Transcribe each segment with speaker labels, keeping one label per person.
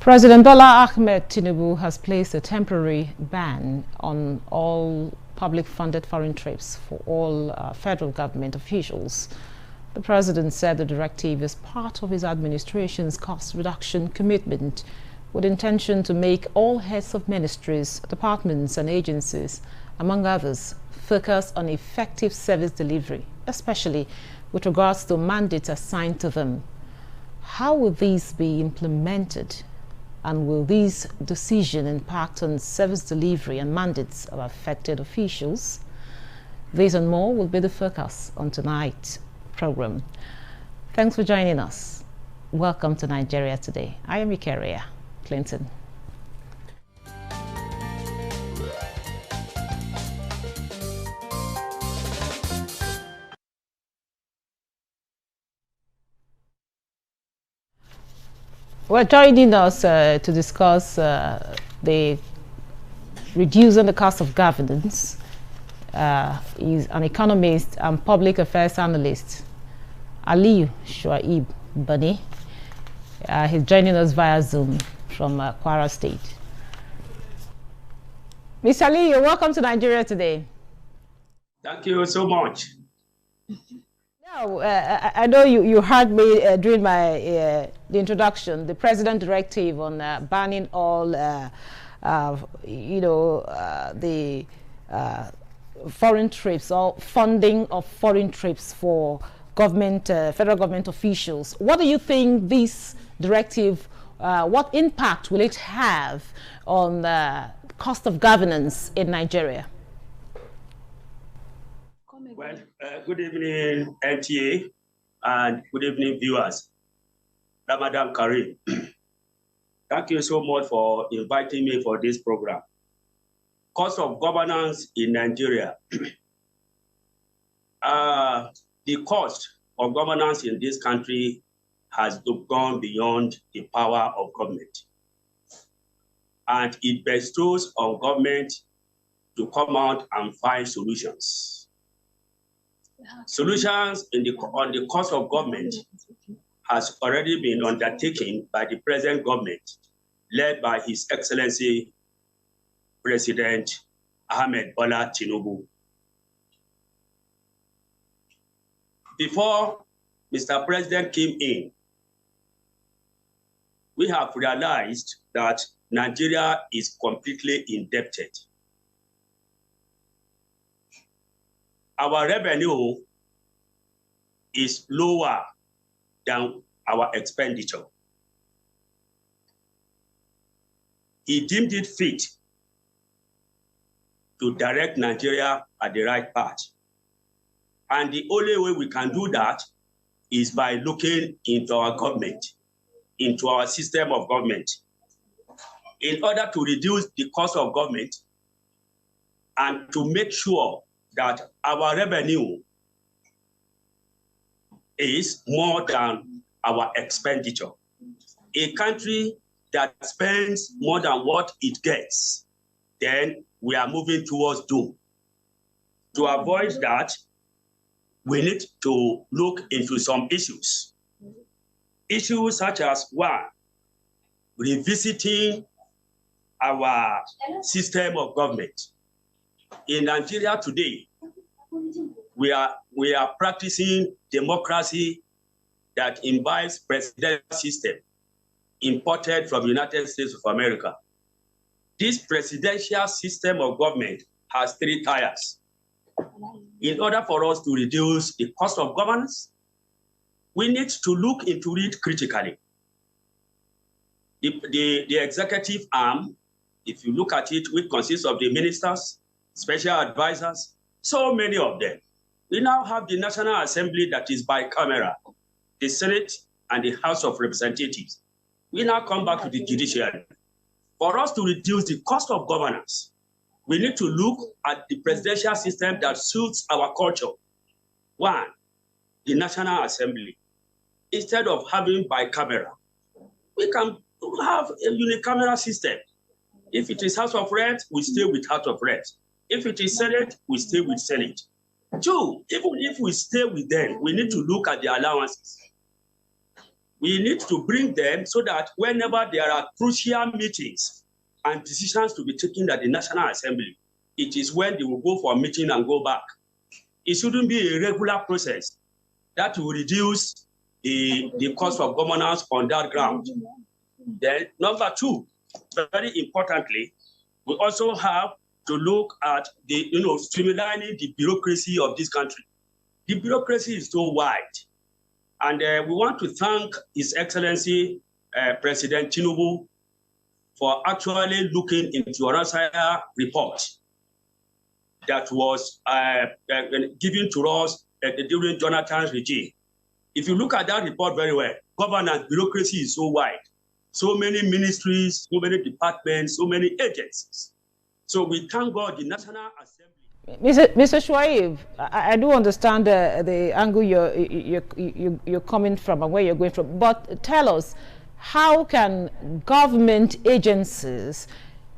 Speaker 1: President Bola Ahmed Tinubu has placed a temporary ban on all public-funded foreign trips for all federal government officials. The president said the directive is part of his administration's cost reduction commitment, with intention to make all heads of ministries, departments and agencies, among others, focus on effective service delivery, especially with regards to mandates assigned to them. How will these be implemented? And will these decisions impact on service delivery and mandates of affected officials? This and more will be the focus on tonight's program. Thanks for joining us. Welcome to Nigeria Today. I am Ikaria Clinton. Well, joining us to discuss the reducing the cost of governance is an economist and public affairs analyst, Aliyu Shuaib Bani. He's joining us via Zoom from Kwara State. Mr. Aliyu, welcome to Nigeria Today.
Speaker 2: Thank you so much.
Speaker 1: Now, I know you heard me during my the introduction, the president directive on banning all, the foreign trips or funding of foreign trips for government, federal government officials. What do you think this directive, what impact will it have on the cost of governance in Nigeria?
Speaker 2: Well, good evening, NTA, and good evening, viewers. Ramadan Kareem. Thank you so much for inviting me for this program. Cost of governance in Nigeria. The cost of governance in this country has gone beyond the power of government. And it bestows on government to come out and find solutions. Solutions on the cost of government has already been undertaken by the present government, led by His Excellency President Ahmed Bola Tinubu. Before Mr. President came in, we have realized that Nigeria is completely indebted. Our revenue is lower than our expenditure. He deemed it fit to direct Nigeria at the right path. And the only way we can do that is by looking into our government, into our system of government. In order to reduce the cost of government and to make sure that our revenue is more than our expenditure. A country that spends more than what it gets, then we are moving towards doom. To avoid that, we need to look into some issues. Issues such as, one, revisiting our system of government. In Nigeria today, we are practicing democracy that imbibes presidential system imported from the United States of America. This presidential system of government has three tiers. In order for us to reduce the cost of governance, we need to look into it critically. The executive arm, if you look at it, which consists of the ministers, special advisors, so many of them. We now have the National Assembly that is bicameral, the Senate and the House of Representatives. We now come back to the judiciary. For us to reduce the cost of governance, we need to look at the presidential system that suits our culture. One, the National Assembly. Instead of having bicameral, we can have a unicameral system. If it is House of Reps, we stay with House of Reps. If it is Senate, we stay with Senate. Two, even if we stay with them, we need to look at the allowances. We need to bring them so that whenever there are crucial meetings and decisions to be taken at the National Assembly, it is when they will go for a meeting and go back. It shouldn't be a regular process. That will reduce the cost of governance on that ground. Then, number two, very importantly, we also have to look at the, streamlining the bureaucracy of this country. The bureaucracy is so wide. And we want to thank His Excellency President Tinubu for actually looking into Orasaya report that was given to us during Jonathan's regime. If you look at that report very well, governance bureaucracy is so wide. So many ministries, so many departments, so many agencies. So we thank God the National Assembly.
Speaker 1: Mr. Shuaib, I do understand the angle you're coming from and where you're going from, but tell us, how can government agencies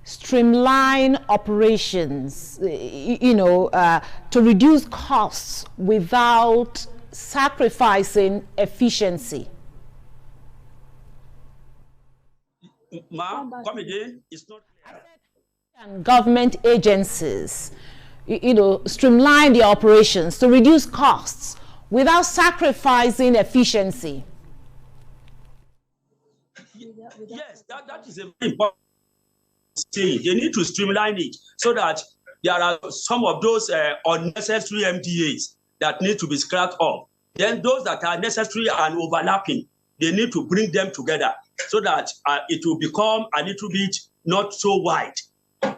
Speaker 1: streamline operations, to reduce costs without sacrificing efficiency?
Speaker 2: Ma'am, come again. It's not clear.
Speaker 1: Can government agencies, streamline their operations to reduce costs without sacrificing efficiency?
Speaker 2: Yes, that is a very important thing. They need to streamline it so that there are some of those unnecessary MDAs that need to be scrapped off. Then those that are necessary and overlapping, they need to bring them together so that it will become a little bit not so wide.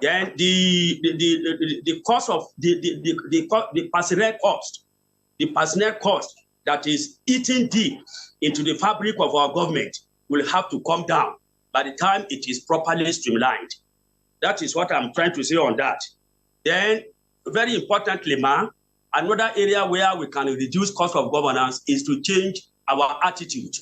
Speaker 2: Then the cost of the personnel cost that is eating deep into the fabric of our government will have to come down by the time it is properly streamlined. That is what I'm trying to say on that. Then, very importantly, ma'am, another area where we can reduce cost of governance is to change our attitude.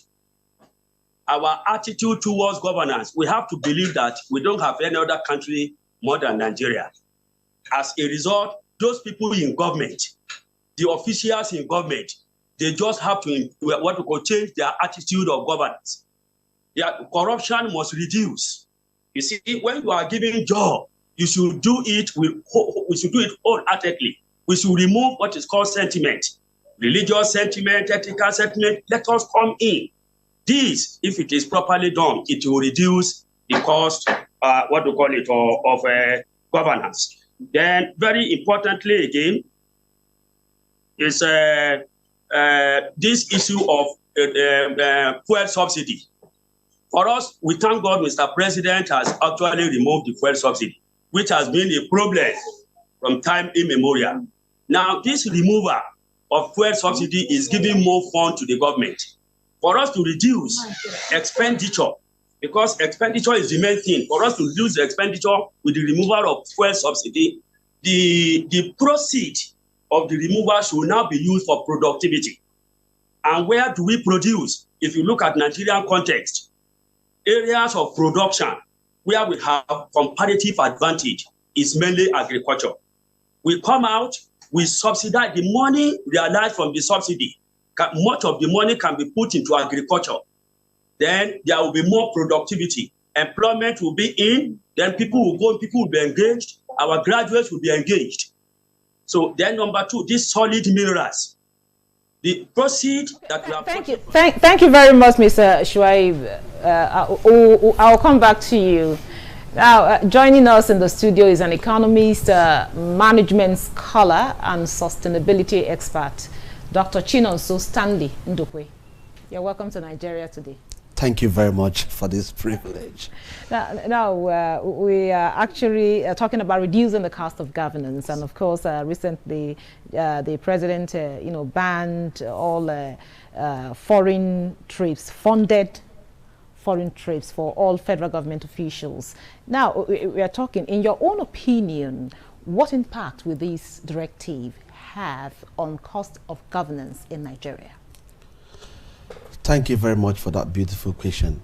Speaker 2: Our attitude towards governance. We have to believe that we don't have any other country more than Nigeria. As a result, those people in government, the officials in government, they just have to change their attitude of governance. Corruption must reduce. You see, when you are giving job, you should do it wholeheartedly. We should remove what is called sentiment, religious sentiment, ethical sentiment. Let us come in. This, if it is properly done, it will reduce the cost, of governance. Then, very importantly again, is this issue of fuel subsidy. For us, we thank God Mr. President has actually removed the fuel subsidy, which has been a problem from time immemorial. Now, this removal of fuel subsidy is giving more funds to the government. For us to reduce expenditure, because expenditure is the main thing, for us to reduce the expenditure with the removal of fuel subsidy, the proceed of the removal should now be used for productivity. And where do we produce? If you look at Nigerian context, areas of production where we have comparative advantage is mainly agriculture. We come out, we subsidize the money realized from the subsidy. Much of the money can be put into agriculture. Then there will be more productivity. Employment will be in, then people will go, people will be engaged, our graduates will be engaged. So then number two, these solid minerals. The proceed that we have...
Speaker 1: Thank you very much, Mr. Shuaib. I'll come back to you. Now, joining us in the studio is an economist, management scholar, and sustainability expert, Dr. Chinonso Stanley Ndukwe. You're welcome to Nigeria today.
Speaker 3: Thank you very much for this privilege.
Speaker 1: Now we are actually talking about reducing the cost of governance, and of course, recently the president, banned all foreign trips, funded foreign trips for all federal government officials. Now we are talking. In your own opinion, what impact will this directive have on cost of governance in Nigeria?
Speaker 3: Thank you very much for that beautiful question.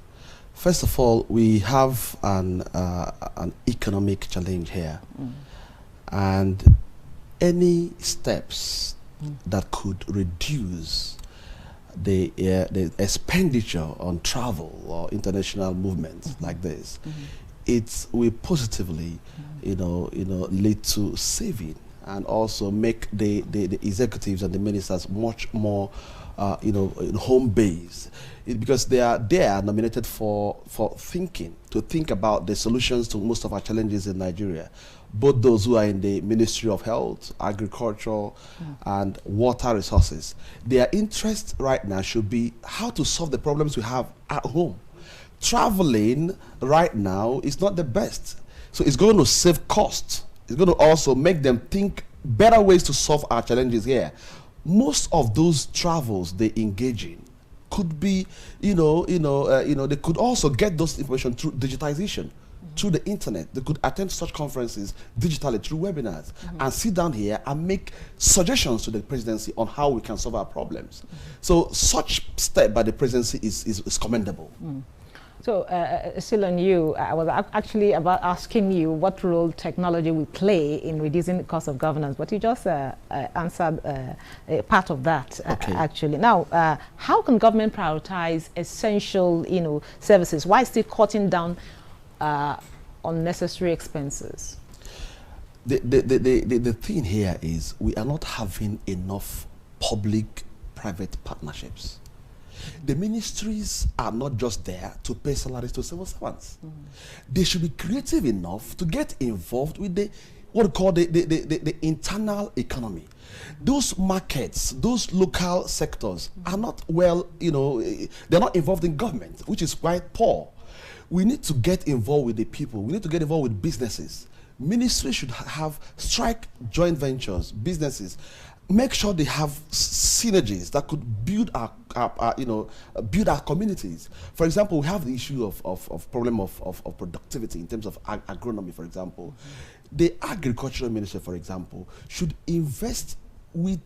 Speaker 3: First of all, we have an economic challenge here. And any steps that could reduce the expenditure on travel or international movements like this, it will positively, lead to saving and also make the executives and the ministers much more, home based, because they are nominated for thinking, to think about the solutions to most of our challenges in Nigeria. Both those who are in the Ministry of Health, Agriculture, and Water Resources, their interest right now should be how to solve the problems we have at home. Traveling right now is not the best. So it's going to save costs. It's going to also make them think better ways to solve our challenges here. Most of those travels they engage in could be, they could also get those information through digitization, through the internet. They could attend such conferences digitally through webinars and sit down here and make suggestions to the presidency on how we can solve our problems. So such step by the presidency is commendable.
Speaker 1: So, still on you, I was actually about asking you what role technology will play in reducing the cost of governance, but you just answered a part of that, actually. Now, how can government prioritize essential, services while still cutting down unnecessary expenses?
Speaker 3: The thing here is we are not having enough public-private partnerships. The ministries are not just there to pay salaries to civil servants. They should be creative enough to get involved with what we call the internal economy. Those markets, those local sectors are not they're not involved in government, which is quite poor. We need to get involved with the people. We need to get involved with businesses. Ministries should strike joint ventures, businesses. Make sure they have synergies that could build our communities. For example, we have the issue of problem of productivity in terms of agronomy, for example. The agricultural minister, for example, should invest with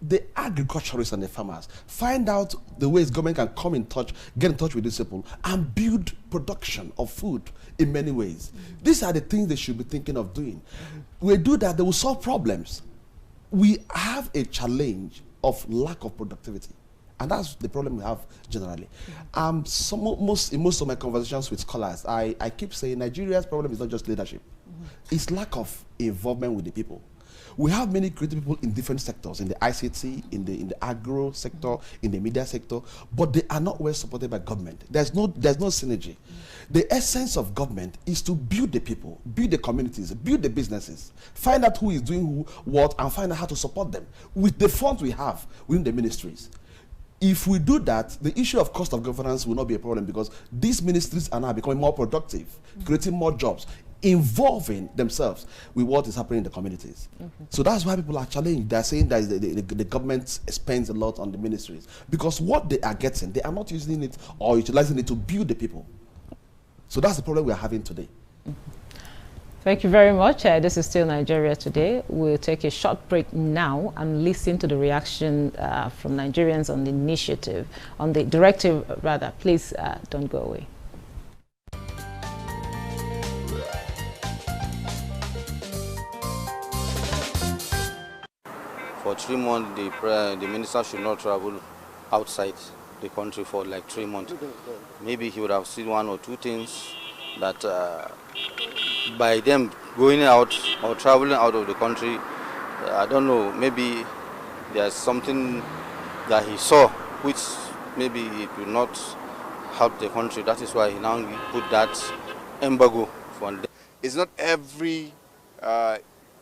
Speaker 3: the agriculturists and the farmers. Find out the ways government can get in touch with these people and build production of food in many ways. These are the things they should be thinking of doing. We do that, they will solve problems. We have a challenge of lack of productivity, and that's the problem we have generally. In most of my conversations with scholars, I keep saying Nigeria's problem is not just leadership. It's lack of involvement with the people. We have many creative people in different sectors, in the ICT, in the agro sector, in the media sector, but they are not well supported by government. There's no synergy. The essence of government is to build the people, build the communities, build the businesses, find out who is doing what, and find out how to support them with the funds we have within the ministries. If we do that, the issue of cost of governance will not be a problem, because these ministries are now becoming more productive, creating more jobs, involving themselves with what is happening in the communities. So that's why people are challenged. They're saying that the government spends a lot on the ministries, because what they are getting, they are not using it or utilizing it to build the people. So that's the problem we are having today.
Speaker 1: Thank you very much. This is Still Nigeria Today. We'll take a short break now and listen to the reaction from Nigerians on the initiative, on the directive rather. Please don't go away.
Speaker 4: For 3 months, the minister should not travel outside the country for like 3 months. Maybe he would have seen 1 or 2 things that by them going out or traveling out of the country, I don't know, maybe there's something that he saw which maybe it will not help the country. That is why he now put that embargo for them.
Speaker 5: It's not every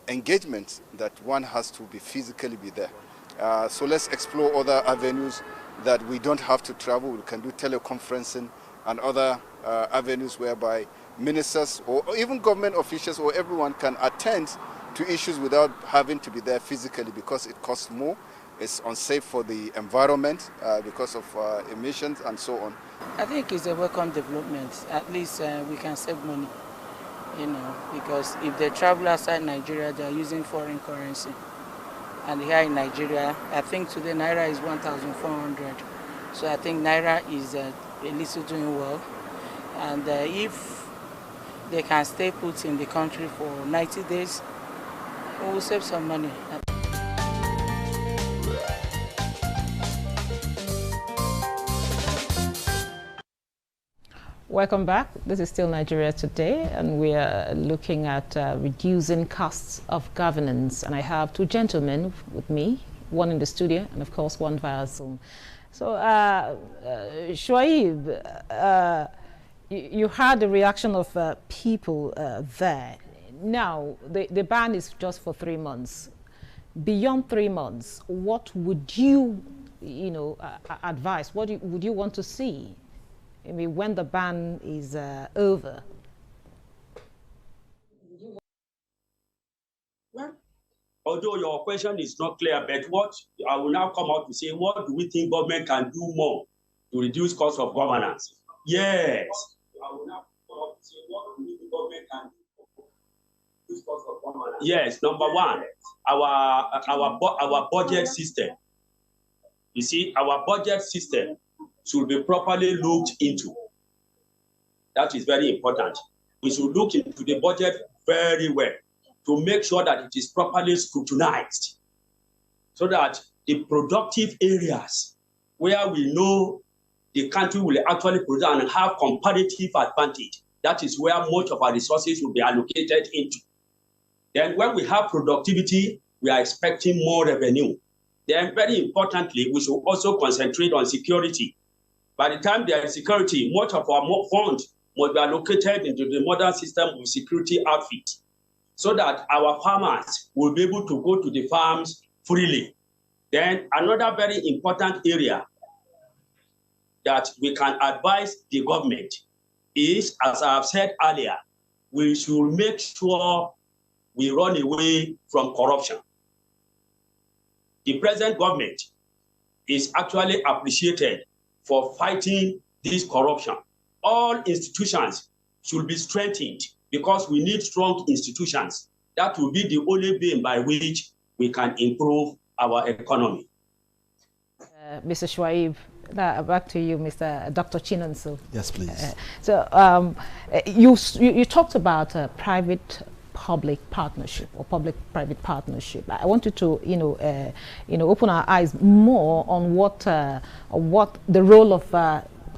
Speaker 5: engagement that one has to physically be there. So let's explore other avenues that we don't have to travel. We can do teleconferencing and other avenues whereby ministers or even government officials or everyone can attend to issues without having to be there physically, because it costs more. It's unsafe for the environment because of emissions and so on.
Speaker 6: I think it's a welcome development. At least we can save money, because if they travel outside Nigeria, they are using foreign currency. And here in Nigeria, I think today Naira is 1,400. So I think Naira is a little doing well. And if they can stay put in the country for 90 days, we will save some money.
Speaker 1: Welcome back. This is still Nigeria Today, and we are looking at reducing costs of governance. And I have two gentlemen with me, one in the studio and, of course, one via Zoom. So, Shuaib, you heard the reaction of people there. Now, the ban is just for 3 months. Beyond 3 months, what would you, advise? What would you want to see? I mean, when the ban is over?
Speaker 2: Well, although your question is not clear, but what I will now come out to say, what do we think government can do more to reduce cost of governance? Yes. I will now come out to say, what do we think government can do to reduce cost of governance? Yes, number one, our budget system. You see, our budget system should be properly looked into. That is very important. We should look into the budget very well to make sure that it is properly scrutinized, so that the productive areas where we know the country will actually produce and have comparative advantage, that is where much of our resources will be allocated into. Then when we have productivity, we are expecting more revenue. Then very importantly, we should also concentrate on security. By the time there is security, much of our funds must be allocated into the modern system of security outfit, so that our farmers will be able to go to the farms freely. Then another very important area that we can advise the government is, as I have said earlier, we should make sure we run away from corruption. The present government is actually appreciated for fighting this corruption. All institutions should be strengthened because we need strong institutions. That will be the only way by which we can improve our economy.
Speaker 1: Mr. Shuaib, back to you, Mr. Dr. Chinonso.
Speaker 3: Yes, please.
Speaker 1: You talked about private-public partnership or public-private partnership. I want you to, open our eyes more on what the role of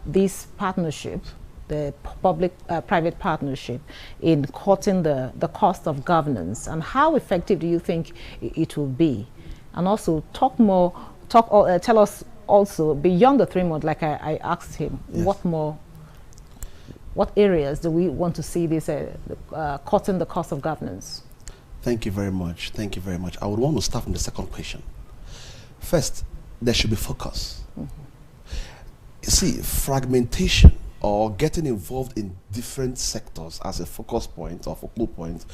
Speaker 1: this partnership, the public-private partnership, in cutting the cost of governance, and how effective do you think it will be? And also tell us also beyond the 3 months, like I asked him, yes, what areas do we want to see this cutting the cost of governance?
Speaker 3: Thank you very much. Thank you very much. I would want to start from the second question. First, there should be focus. You see, fragmentation or getting involved in different sectors as a focus point or focal point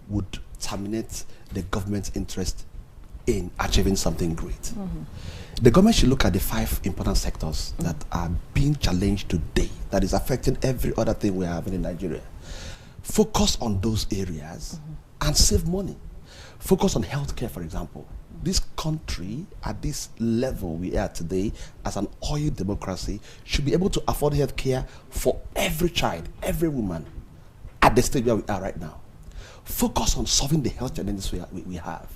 Speaker 3: would terminate the government's interest in achieving something great. The government should look at the 5 important sectors that are being challenged today, that is affecting every other thing we are having in Nigeria. Focus on those areas and save money. Focus on healthcare, for example. This country, at this level we are today, as an oil democracy, should be able to afford healthcare for every child, every woman, at the stage where we are right now. Focus on solving the health challenges we have.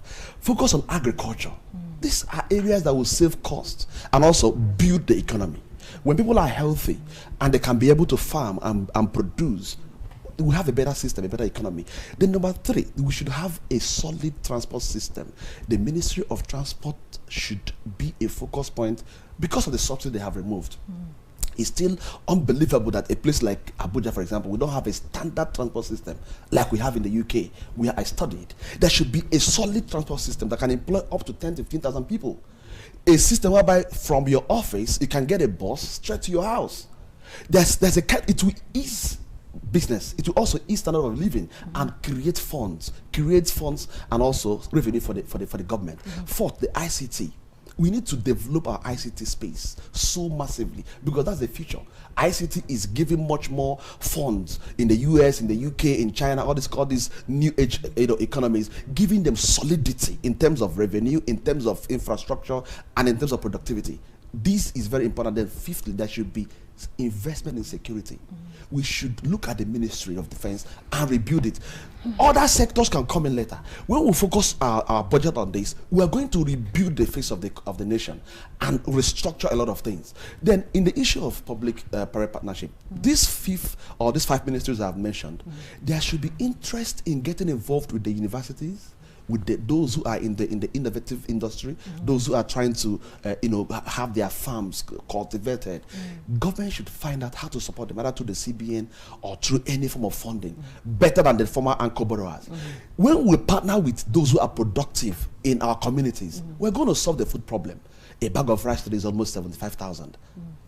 Speaker 3: Focus on agriculture. These are areas that will save costs and also build the economy. When people are healthy and they can be able to farm and produce, we have a better system, a better economy. Then number 3, we should have a solid transport system. The Ministry of Transport should be a focus point because of the subsidy they have removed. It's still unbelievable that a place like Abuja, for example, we don't have a standard transport system like we have in the UK, where I studied. There should be a solid transport system that can employ up to 10,000 to 15,000 people. A system whereby from your office, you can get a bus straight to your house. It will ease business. It will also ease standard of living and create funds and also revenue for the government. 4th, the ICT. We need to develop our ICT space so massively because that's the future. ICT is giving much more funds in the US, in the UK, in China, all these new age economies, giving them solidity in terms of revenue, in terms of infrastructure, and in terms of productivity. This is very important. Then 5thly, there should be investment in security. We should look at the Ministry of Defense and rebuild it. Other sectors can come in later. When we focus our budget on this, we are going to rebuild the face of the nation and restructure a lot of things. Then, in the issue of public-private partnership, these five ministries I've mentioned, there should be interest in getting involved with the universities, with those who are in the innovative industry, those who are trying to have their farms cultivated. Government should find out how to support them, either through the CBN or through any form of funding, better than the former anchor borrowers. When we partner with those who are productive in our communities, we're going to solve the food problem. A bag of rice today is almost 75,000.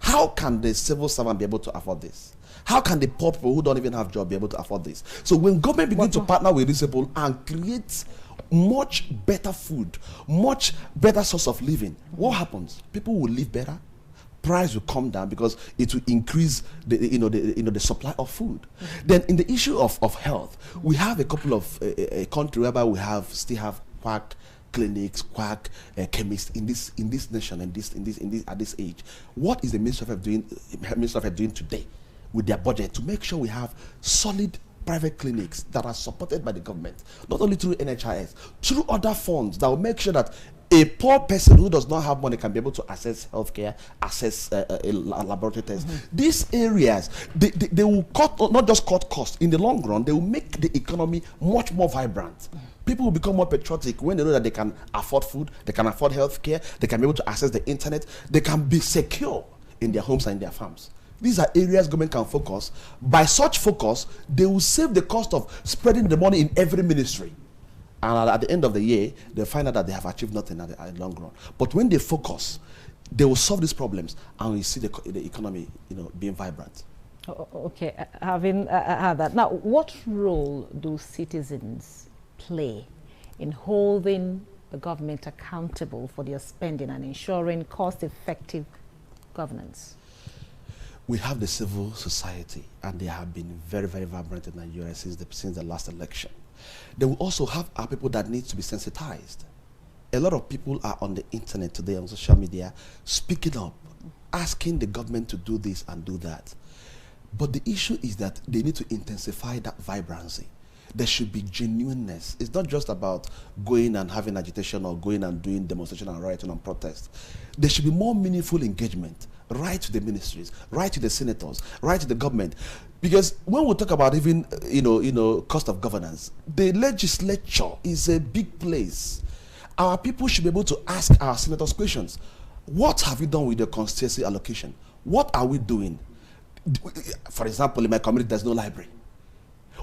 Speaker 3: How can the civil servant be able to afford this? How can the poor people who don't even have job be able to afford this? So when government begins to partner with these people and create much better food, much better source of living, what happens? People will live better. Price will come down because it will increase the supply of food. Then in the issue of health, we have a couple of a country whereby still have quack clinics, quack chemists in this nation and at this age. What is the Ministry of Health doing today with their budget to make sure we have solid private clinics that are supported by the government, not only through NHIS, through other funds that will make sure that a poor person who does not have money can be able to access healthcare, access a laboratory test. These areas, they will not just cut costs. In the long run, they will make the economy much more vibrant. People will become more patriotic when they know that they can afford food, they can afford healthcare, they can be able to access the internet, they can be secure in their homes and in their farms. These are areas government can focus. By such focus, they will save the cost of spreading the money in every ministry. And at the end of the year, they'll find out that they have achieved nothing at the long run. But when they focus, they will solve these problems, and we see the economy, being vibrant.
Speaker 1: Okay, having had that. Now, what role do citizens play in holding the government accountable for their spending and ensuring cost-effective governance?
Speaker 3: We have the civil society, and they have been very, very vibrant in Nigeria since the last election. They will also have our people that need to be sensitized. A lot of people are on the internet today, on social media, speaking up, asking the government to do this and do that. But the issue is that they need to intensify that vibrancy. There should be genuineness. It's not just about going and having agitation or going and doing demonstration and rioting and protest. There should be more meaningful engagement, right to the ministries, right to the senators, right to the government. Because when we talk about even, cost of governance, the legislature is a big place. Our people should be able to ask our senators questions. What have you done with your constituency allocation? What are we doing? For example, in my community, there's no library.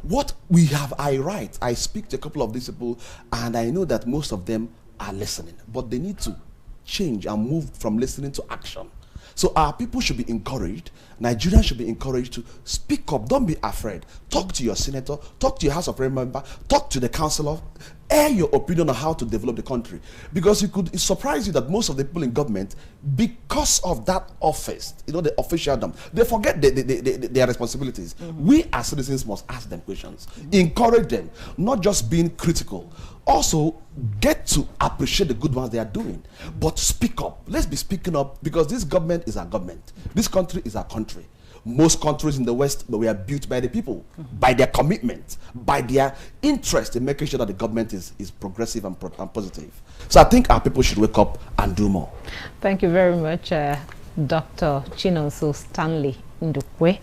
Speaker 3: What we have, I speak to a couple of these people, and I know that most of them are listening, but they need to change and move from listening to action. So our people should be encouraged, Nigerians should be encouraged to speak up. Don't be afraid. Talk to your senator, talk to your House of Representatives member, talk to the councillor, air your opinion on how to develop the country. Because it surprise you that most of the people in government, because of that office, the officialdom, they forget their responsibilities. We as citizens must ask them questions, encourage them, not just being critical. Also, get to appreciate the good ones they are doing, but speak up. Let's be speaking up, because this government is our government. This country is our country. Most countries in the West were built by the people, by their commitment, by their interest in making sure that the government is progressive and positive. So I think our people should wake up and do more.
Speaker 1: Thank you very much, Dr. Chinonso Stanley Ndukwe.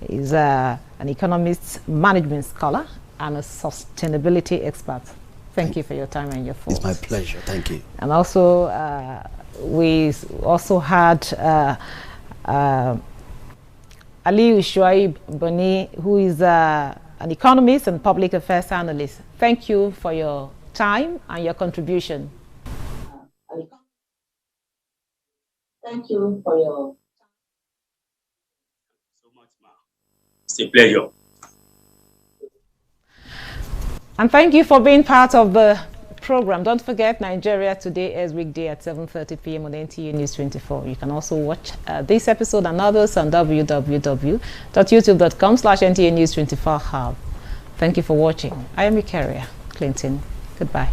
Speaker 1: He's an economist, management scholar, and a sustainability expert. Thank you for your time and your thoughts.
Speaker 3: It's my pleasure. Thank you.
Speaker 1: And also, we also had Aliyu Shuaib Boni, who is an economist and public affairs analyst. Thank you for your time and your contribution.
Speaker 7: Thank you for your time.
Speaker 2: So much, ma. It's a pleasure.
Speaker 1: And thank you for being part of the program. Don't forget, Nigeria Today is weekday at 7:30 p.m. on NTA News 24. You can also watch this episode and others on www.youtube.com/NTA News 24 Hub. Thank you for watching. I am Ikaria Clinton. Goodbye.